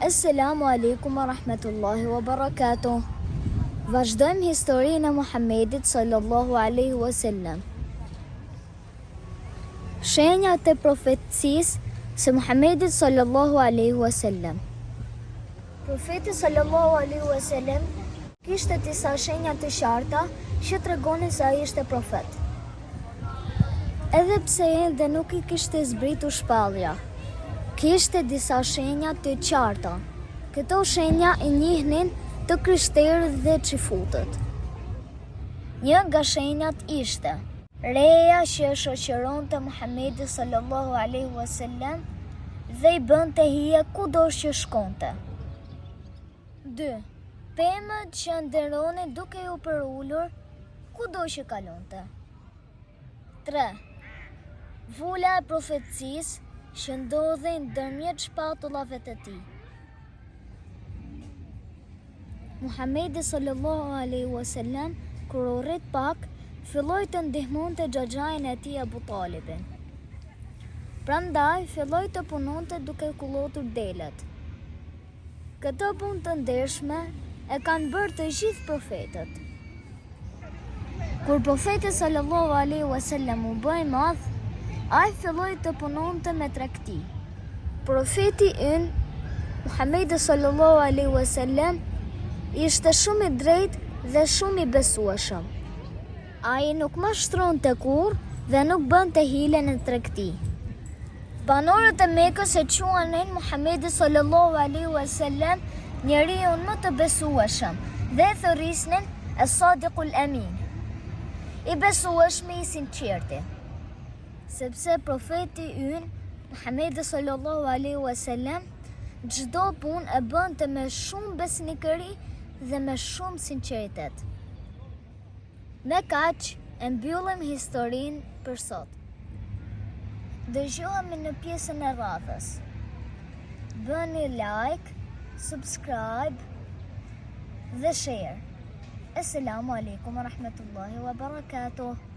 Assalamu alaikum wa rahmatullahi wa barakatuh. Vazhdojmë historinë e Muhammedit sallallahu alaihi wasallam. Shenjat e profetësisë së Muhammedit sallallahu alaihi wasallam. Profeti sallallahu alaihi wasallam kishte disa shenja të qarta që tregonin se ai ishte profet. Edhe pse ende nuk I kishte zbritur shpallja, kishte disa shenja të qarta. Këto shenja I njihnin të krishterët dhe xifutët. Një nga shenjat ishte reja që e shoqëronte Muhamedi sallallahu alaihi wasallam dhe I bënte hije kudo që shkonte. 2. Pemët që nderonin duke u përulur kudo që kalonte. 3. Vula e profecisë që ndodhi ndërmjet shpatullave të tij. Muhamedi sallallahu alaihi wasallam kur u rrit pak, filloi të ndihmonte xhaxhain e tij Abu Talibin. Prandaj filloi të punonte duke kullotur delet. Këtë punë të ndershme e kanë bërë të gjithë profetët. Kur profeti sallallahu alaihi wasallam u bë I madh, ai filloi të punonte me tregti. Profeti ynë Muhamedi sallallahu alaihi wasallam ishte shumë I drejtë dhe shumë I besueshëm. Ai nuk mashtronte kurrë dhe nuk bënte hile në tregti. Banorët e Mekës e quanin Muhamedi sallallahu alaihi wasallam njeriu më të besueshëm dhe e thërrisnin as-Sadiqul Amin, I besueshmi I sinqerti. Sepse profeti ynë Muhamedi sallallahu alaihi wasallam çdo punë e bënte me shumë besnikëri dhe me shumë sinqeritet. Me kaq e mbyllim historinë për sot. Dëgjohemi në pjesën e radhës. Bëni like, subscribe dhe share. Assalamu alaikum wa rahmatullahi wa barakatuh.